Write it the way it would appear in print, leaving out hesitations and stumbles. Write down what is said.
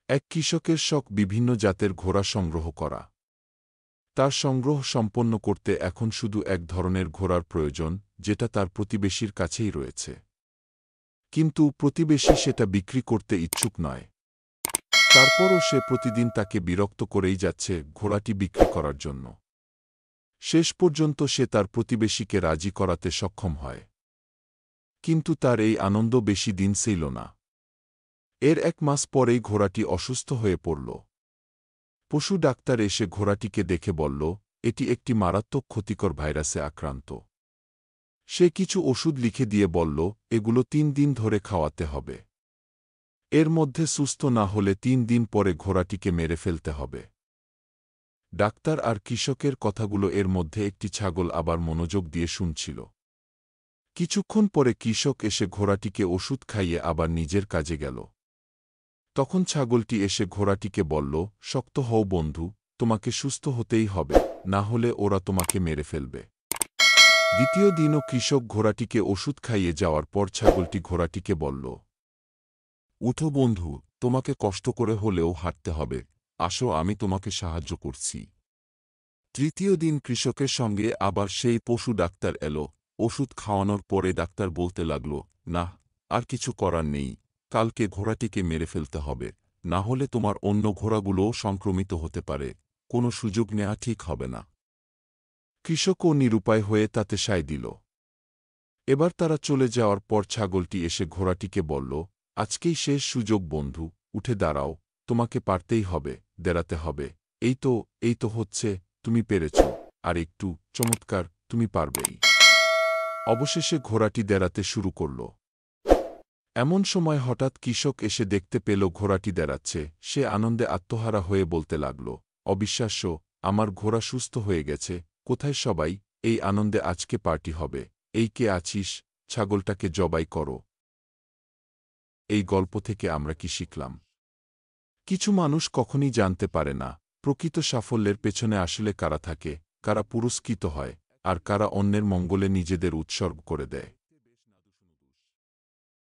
এক কৃষকের শখ বিভিন্ন জাতের ঘোড়া সংগ্রহ করা। তার সংগ্রহ সম্পন্ন করতে এখন শুধু এক ধরনের ঘোড়ার প্রয়োজন, যেটা তার প্রতিবেশীর কাছেই রয়েছে। কিন্তু প্রতিবেশী সেটা বিক্রি করতে ইচ্ছুক নয়। তারপরও সে প্রতিদিন তাকে বিরক্ত করেই যাচ্ছে ঘোড়াটি বিক্রি করার জন্য। শেষ পর্যন্ত সে তার প্রতিবেশীকে রাজি করাতে সক্ষম হয়। কিন্তু তার এই আনন্দ বেশি দিন ছিল না। এর 1 মাস পরেই ঘোড়াটি অসুস্থ হয়ে পড়ল। পশু ডাক্তার এসে ঘোড়াটিকে দেখে বলল, এটি একটি মারাত্মক ক্ষতিকর ভাইরাসে আক্রান্ত। সে কিছু ওষুধ লিখে দিয়ে বলল, এগুলো 3 দিন ধরে খাওয়াতে হবে। এর মধ্যে সুস্থ না হলে 3 দিন পরে ঘোড়াটিকে মেরে ফেলতে হবে। ডাক্তার আর কৃষকের কথাগুলো এর মধ্যে একটি ছাগল আবার মনোযোগ দিয়ে শুনছিল। কিছুক্ষণ পরে কৃষক এসে ঘোড়াটিকে ওষুধ খাইয়ে আবার নিজের কাজে গেল। তখন ছাগলটি এসে ঘোড়াটিকে বলল, শক্ত হও বন্ধু, তোমাকে সুস্থ হতেই হবে, না হলে ওরা তোমাকে মেরে ফেলবে। দ্বিতীয় দিনও কৃষক ঘোড়াটিকে ওষুধ খাইয়ে যাওয়ার পর ছাগলটি ঘোড়াটিকে বলল, উঠো বন্ধু, তোমাকে কষ্ট করে হলেও হাঁটতে হবে, আসো আমি তোমাকে সাহায্য করছি। তৃতীয় দিন কৃষকের সঙ্গে আবার সেই পশু ডাক্তার এলো। ওষুধ খাওয়ানোর পরে ডাক্তার বলতে লাগল, না, আর কিছু করার নেই, কালকে ঘোড়াটিকে মেরে ফেলতে হবে, না হলে তোমার অন্য ঘোড়াগুলোও সংক্রমিত হতে পারে, কোনো সুযোগ নেওয়া ঠিক হবে না। কৃষকও নিরুপায় হয়ে তাতে সায় দিল। এবার তারা চলে যাওয়ার পর ছাগলটি এসে ঘোড়াটিকে বলল, আজকেই শেষ সুযোগ বন্ধু, উঠে দাঁড়াও, তোমাকে পারতেই হবে, দাঁড়াতে হবে, এই তো হচ্ছে, তুমি পেরেছ, আর একটু, চমৎকার, তুমি পারবেই। অবশেষে ঘোড়াটি দাঁড়াতে শুরু করল। এমন সময় হঠাৎ কৃষক এসে দেখতে পেল ঘোড়াটি দাঁড়াচ্ছে। সে আনন্দে আত্মহারা হয়ে বলতে লাগল, অবিশ্বাস্য, আমার ঘোড়া সুস্থ হয়ে গেছে, কোথায় সবাই, এই আনন্দে আজকে পার্টি হবে, এই কে আছিস, ছাগলটাকে জবাই করো। এই গল্প থেকে আমরা কি শিখলাম? কিছু মানুষ কখনই জানতে পারে না প্রকৃত সাফল্যের পেছনে আসলে কারা থাকে, কারা পুরস্কৃত হয়, আর কারা অন্যের মঙ্গলে নিজেদের উৎসর্গ করে দেয়।